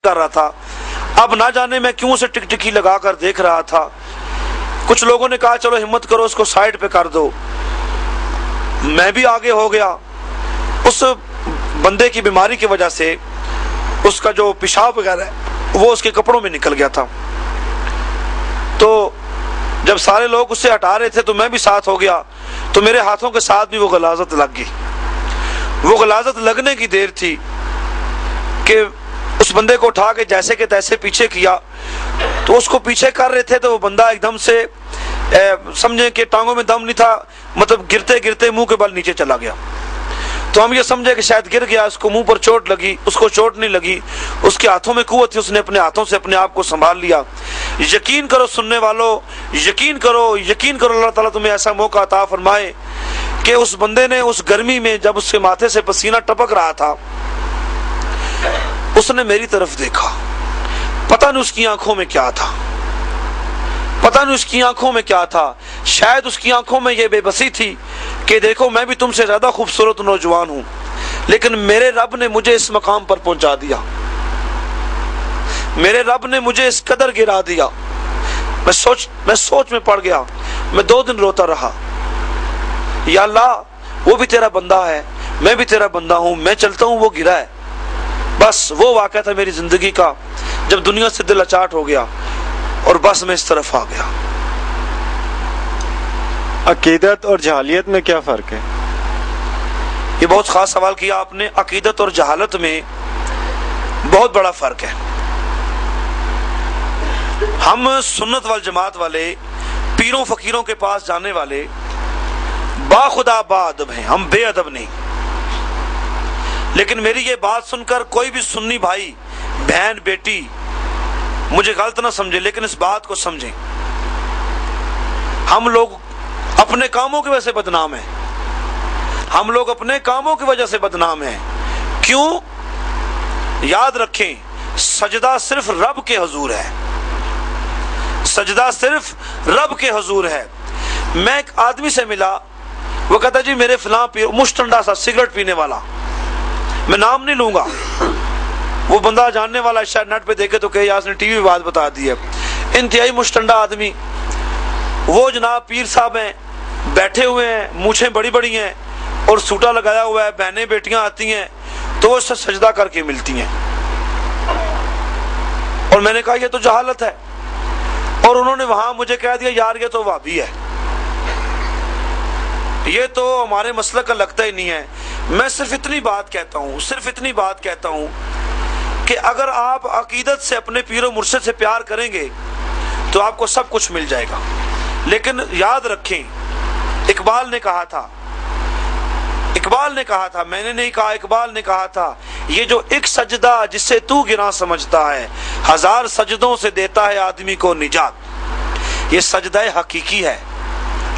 कर रहा था। अब ना जाने मैं क्यों उसे टिकटिकी लगा कर देख रहा था। कुछ लोगों ने कहा चलो हिम्मत करो उसको साइड पे कर दो। मैं भी आगे हो गया। उस बंदे की बीमारी की वजह से उसका जो पेशाब वगैरह है वो उसके कपड़ों में निकल गया था। तो जब सारे लोग उससे हटा रहे थे तो मैं भी साथ हो गया, तो मेरे हाथों के साथ भी वो गलाजत लग गई। वो गलाजत लगने की देर थी कि उस बंदे को उठा के जैसे के तैसे पीछे किया। तो उसको पीछे कर रहे थे तो वो बंदा एकदम से समझे कि टांगों में दम नहीं था, मतलब गिरते गिरते मुंह के बल नीचे चला गया। तो हम ये समझे कि शायद गिर गया, उसको मुंह पर चोट लगी। उसको चोट नहीं लगी, उसके हाथों में कुव्वत थी, उसने अपने हाथों से अपने आप को संभाल लिया। यकीन करो सुनने वालों, यकीन करो अल्लाह ताला तुम्हें ऐसा मौका अता फरमाए कि उस बंदे ने उस गर्मी में जब उसके माथे से पसीना टपक रहा था, उसने मेरी तरफ देखा। पता नहीं उसकी आंखों में क्या था, पता नहीं उसकी आंखों में क्या था। शायद उसकी आंखों में ये बेबसी थी कि देखो मैं भी तुमसे ज्यादा खूबसूरत नौजवान हूं, लेकिन मेरे रब ने मुझे इस मकाम पर पहुंचा दिया, मेरे रब ने मुझे इस कदर गिरा दिया। मैं सोच में पड़ गया। मैं 2 दिन रोता रहा, या अल्लाह वो भी तेरा बंदा है, मैं भी तेरा बंदा हूं, मैं चलता हूं वो गिरा है। बस वो वाक़या था मेरी जिंदगी का जब दुनिया से दिल अचाट हो गया और बस मैं इस तरफ आ गया। अकीदत और जहालियत में क्या फर्क है? ये बहुत खास सवाल किया आपने। अकीदत और जहालत में बहुत बड़ा फर्क है। हम सुन्नत वल जमात वाले, पीरों फकीरों के पास जाने वाले बाखुदा बाअदब हैं, हम बेअदब नहीं। लेकिन मेरी ये बात सुनकर कोई भी सुन्नी भाई बहन बेटी मुझे गलत ना समझे, लेकिन इस बात को समझें, हम लोग अपने कामों की वजह से बदनाम हैं। हम लोग अपने कामों की वजह से बदनाम हैं। क्यों? याद रखें, सजदा सिर्फ रब के हुजूर है, सजदा सिर्फ रब के हुजूर है। मैं एक आदमी से मिला, वो कहता जी मेरे फलां पीर, मुश्तंडा सा सिगरेट पीने वाला, मैं नाम नहीं लूंगा, वो बंदा जानने वाला शायद नेट पे देखे तो कहे यार टीवी बात बता दी है। इंतहाई मुश्तंडा आदमी, वो जनाब पीर साहब हैं, बैठे हुए हैं, मूछें बड़ी बड़ी हैं और सूटा लगाया हुआ है, बहनें बेटियां आती हैं तो वो उससे सजदा करके मिलती हैं। और मैंने कहा ये तो जहालत है, और उन्होंने वहां मुझे कह दिया यार ये तो वाबी है, ये तो हमारे मसलक का लगता ही नहीं है। मैं सिर्फ इतनी बात कहता हूं कि अगर आप अकीदत से अपने पीरो मुर्शिद से प्यार करेंगे तो आपको सब कुछ मिल जाएगा। लेकिन याद रखें, इकबाल ने कहा था, मैंने नहीं कहा, इकबाल ने कहा था, ये जो एक सजदा जिसे तू गिना समझता है, 1000 सजदों से देता है आदमी को निजात। ये सजदा हकीकी है।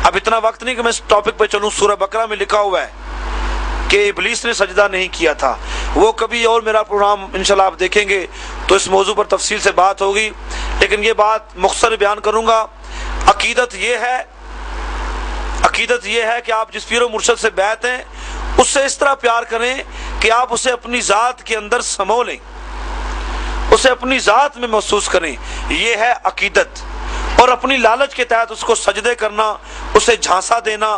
अब इतना वक्त नहीं कि मैं इस टॉपिक पे चलूं। सूरह बकरा में लिखा हुआ है कि इब्लीस ने सजदा नहीं किया था। वो कभी और मेरा प्रोग्राम इंशाल्लाह आप देखेंगे तो इस मौजू पर तफसील से बात होगी, लेकिन ये बात मुख्तसर बयान करूंगा। अकीदत ये है कि आप जिस पीरो मुर्शिद से बैत हैं उससे इस तरह प्यार करें कि आप उसे अपनी जात के अंदर समो लें, उसे अपनी जात में महसूस करें। ये है अकीदत। और अपनी लालच के तहत उसको सजदे करना, उसे झांसा देना,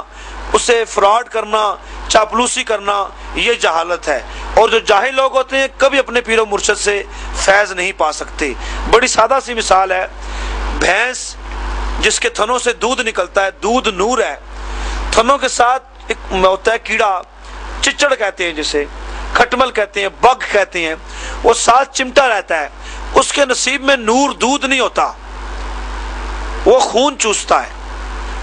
उसे फ्रॉड करना, चापलूसी करना, ये जहालत है। और जो जाहिल लोग होते हैं कभी अपने पीरो मुर्शिद से फैज नहीं पा सकते। बड़ी सादा सी मिसाल है, भैंस जिसके थनों से दूध निकलता है, दूध नूर है, थनों के साथ एक होता है कीड़ा, चिचड़ कहते हैं जिसे, खटमल कहते हैं, बग कहते हैं, वो साथ चिमटा रहता है, उसके नसीब में नूर दूध नहीं होता, वो खून चूसता है।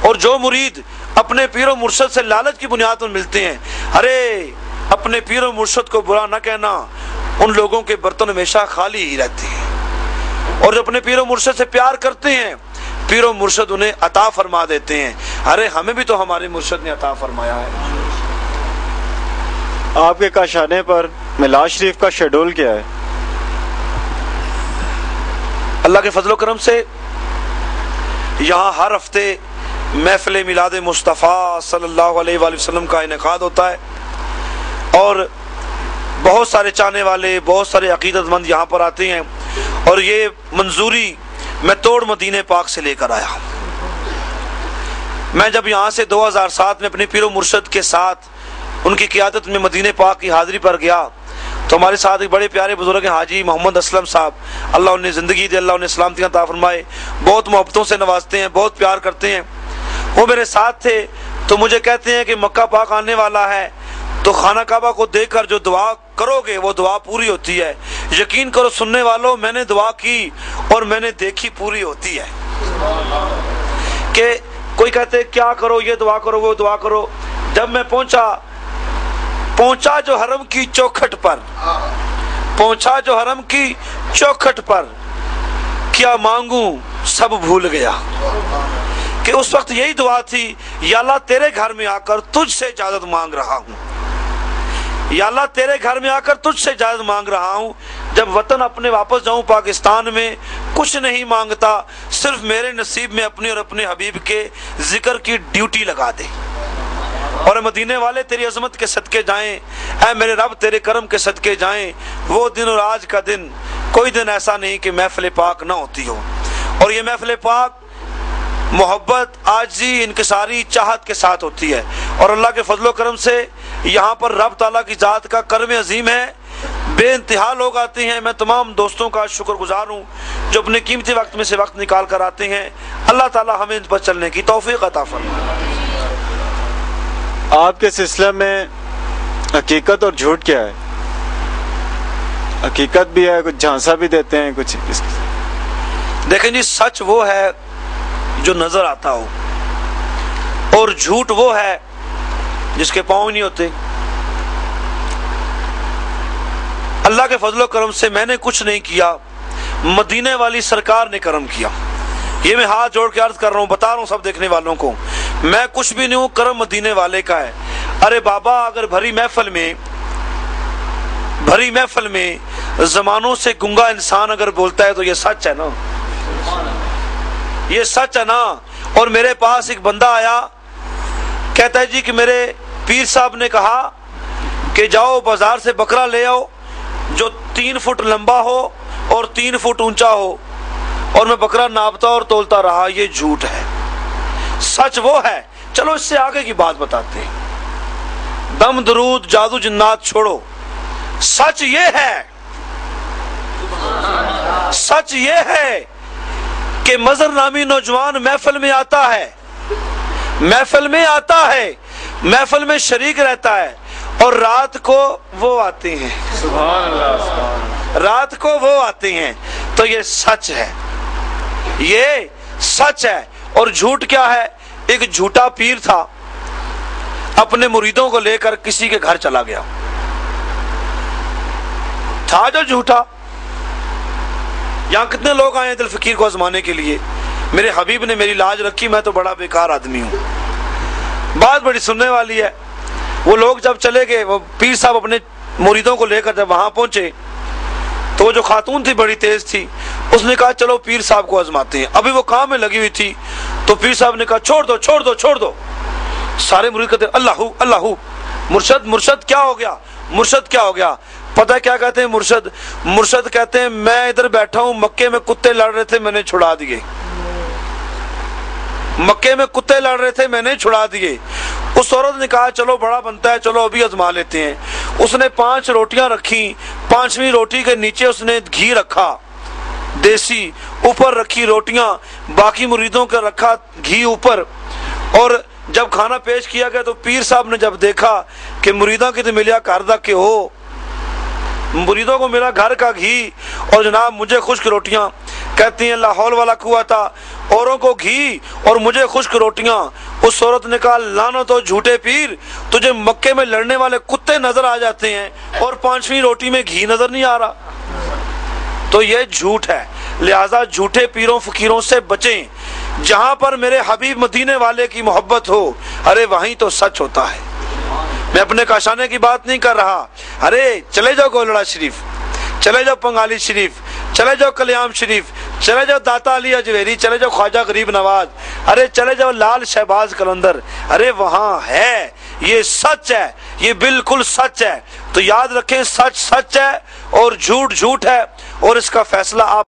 और जो मुरीद अपने पीरो मुर्शिद से लालच की बुनियाद पर मिलते हैं, अरे अपने पीरो मुर्शिद को बुरा न कहना, उन लोगों के बर्तन हमेशा खाली ही रहते हैं। और जो अपने पीरो मुर्शिद से प्यार करते हैं, पीरो मुर्शिद उन्हें अता फरमा देते हैं। अरे हमें भी तो हमारे मुर्शिद ने अता फरमाया है। आपके काशाने पर मिलाद शरीफ का शेड्यूल क्या है? अल्लाह के फजल करम से यहाँ हर हफ्ते महफिल मिलाद मुस्तफ़ा सल्लल्लाहु अलैहि वसल्लम का इनेकाद होता है और बहुत सारे चाहने वाले, बहुत सारे अकीदतमंद यहाँ पर आते हैं। اور یہ منظوری میں توڑ مدینے پاک سے لے کر آیا ہوں۔ میں جب یہاں سے 2007 میں اپنے پیر و مرشد کے ساتھ ان کی قیادت میں مدینے پاک کی حاضری پر گیا تو ہمارے ساتھ ایک بڑے پیارے بزرگ ہیں حاجی محمد اسلم صاحب، اللہ انہیں زندگی دے، اللہ انہیں سلامتی عطا فرمائے، بہت محبتوں سے نوازتے ہیں، بہت پیار کرتے ہیں۔ وہ میرے ساتھ تھے تو مجھے کہتے ہیں کہ مکہ پاک آنے والا ہے تو خانہ کعبہ کو دیکھ کر جو دعا کرو گے وہ دعا پوری ہوتی ہے۔ یقین کرو سننے والوں، میں نے دعا کی اور میں نے دیکھی پوری ہوتی ہے۔ کہ کوئی کہتے کیا کرو، یہ دعا کرو وہ دعا کرو۔ جب میں پہنچا جو حرم کی چوکھٹ پر، پہنچا جو حرم کی چوکھٹ پر، کیا مانگوں سب بھول گیا۔ کہ اس وقت یہی دعا تھی، یا اللہ تیرے گھر میں آ کر تجھ سے اجازت مانگ رہا ہوں، یا اللہ تیرے گھر میں آ کر تجھ سے اجازت مانگ رہا ہوں، جب وطن اپنے واپس جاؤں پاکستان میں کچھ نہیں مانگتا، صرف میرے نصیب میں اپنے اور اپنے حبیب کے ذکر کی ڈیوٹی لگا دے۔ اور مدینے والے تیری عظمت کے صدقے جائیں، اے میرے رب تیرے کرم کے صدقے جائیں، وہ دن اور آج کا دن کوئی دن ایسا نہیں کہ محفل پاک نہ ہوتی ہو۔ اور یہ محفل پاک محبت، عاجزی، انکساری، چاہت کے ساتھ ہوتی ہے، اور اللہ کے فضل و کرم سے یہاں پر رب تعالیٰ کی ذات کا کرم عظیم ہے، بے انتہا لوگ آتے ہیں۔ میں تمام دوستوں کا شکر گزار ہوں جو اپنے قیمتی وقت میں سے وقت نکال کر آتے ہیں۔ اللہ تعالیٰ ہمیں ان پر چلنے کی توفیق عطا فرمائے۔ آپ کے سلسلے میں حقیقت اور جھوٹ کیا ہے؟ حقیقت بھی ہے، کچھ جھانسا بھی دیتے ہیں کچھ۔ دیکھیں جی، سچ وہ ہے جو نظر آتا ہو، اور جھوٹ وہ ہے جس کے پاؤں نہیں ہوتے۔ اللہ کے فضل و کرم سے میں نے کچھ نہیں کیا، مدینے والی سرکار نے کرم کیا۔ یہ میں ہاتھ جوڑ کے عرض کر رہا ہوں، بتا رہا ہوں سب دیکھنے والوں کو، میں کچھ بھی نہیں ہوں، کرم مدینے والے کا ہے۔ ارے بابا، اگر بھری محفل میں زمانوں سے گنگا انسان اگر بولتا ہے تو یہ سچ ہے نا، یہ سچ ہے نا۔ اور میرے پاس ایک بندہ آیا، کہتا ہے جی کہ میرے پیر صاحب نے کہا کہ جاؤ بازار سے بکرا لے آؤ جو 3 فٹ لمبا ہو اور 3 فٹ اونچا ہو، اور میں بکرا ناپتا اور تولتا رہا۔ یہ جھوٹ ہے، سچ وہ ہے۔ چلو اس سے آگے کی بات بتاتے ہیں، دم درود جادو جنات چھوڑو، سچ یہ ہے، سچ یہ ہے کہ مظہر نامی نوجوان محفل میں آتا ہے، محفل میں آتا ہے، محفل میں شریک رہتا ہے، اور رات کو وہ آتے ہیں، سبحان اللہ، سبحان اللہ، رات کو وہ آتے ہیں۔ تو یہ سچ ہے، یہ سچ ہے۔ اور جھوٹ کیا ہے؟ ایک جھوٹا پیر تھا، اپنے مریدوں کو لے کر کسی کے گھر چلا گیا، تھا جو جھوٹا۔ یہاں کتنے لوگ آئے ہیں دل فقیر کو آزمانے کے لیے، میرے حبیب نے میری لاج رکھی، میں تو بڑا بیکار آدمی ہوں۔ بات بڑی سننے والی ہے۔ وہ لوگ جب چلے گئے، وہ پیر صاحب اپنے مریدوں کو لے کر جب وہاں پہنچے تو وہ جو خاتون تھی بڑی تیز تھی، اس نے کہا چلو پیر صاحب کو آزماتے ہیں۔ ابھی وہ کام میں لگی ہوئی تھی تو پیر صاحب نے کہا چھوڑ دو چھوڑ دو چھوڑ دو۔ سارے مرید کہتے اللہ اللہ، مرشد مرشد کیا ہو گیا، مرشد کیا ہو گیا؟ پتہ کیا کہتے ہیں مرشد کہتے ہیں میں ادھر بیٹھا ہوں، مکے میں کتے لڑ رہے تھے میں نے چھڑا دیے، مکے میں کتے لڑ رہے تھے میں نے چھڑا دیے۔ اس عورت نے کہا چلو بڑا بنتا ہے، چلو ابھی آزما لیتے ہیں۔ اس نے 5 روٹیاں رکھی، 5ویں روٹی کے نیچے اس نے گھی رکھا دیسی، اوپر رکھی روٹیاں، باقی مریدوں کا رکھا گھی اوپر۔ اور جب کھانا پیش کیا گیا تو پیر صاحب نے جب دیکھا کہ مریدوں کی تو ملیا گھر دا کہ ہو، مریدوں کو ملا گھر کا گھی اور جناب مجھے خشک روٹیاں، کہتی ہیں لا حول ولا قوت، اوروں کو گھی اور مجھے خشک روٹیاں۔ اس عورت نے کہا لعنت ہو جھوٹے پیر، تجھے مکے میں لڑنے والے کتے نظر آ جاتے ہیں اور 5ویں روٹی میں گھی نظر نہیں آ رہا۔ تو یہ جھوٹ ہے، لہذا جھوٹے پیروں فقیروں سے بچیں۔ جہاں پر میرے حبیب مدینے والے کی محبت ہو، ارے وہیں تو سچ ہوتا ہے۔ میں اپنے کاشانے کی بات نہیں کر رہا، ارے چلے جاؤ گولڑا شریف، چلے جاؤ پنگالی شریف، چلے جاؤ کلیام شریف، چلے جاؤ داتا علی اجویری، چلے جاؤ خواجہ غریب نواز، ارے چلے جاؤ لال شہباز قلندر، ارے وہاں ہے، یہ سچ ہے، یہ بالکل سچ ہے۔ تو یاد رکھیں سچ سچ ہے اور جھوٹ جھوٹ ہے، اور اس کا فیصلہ آپ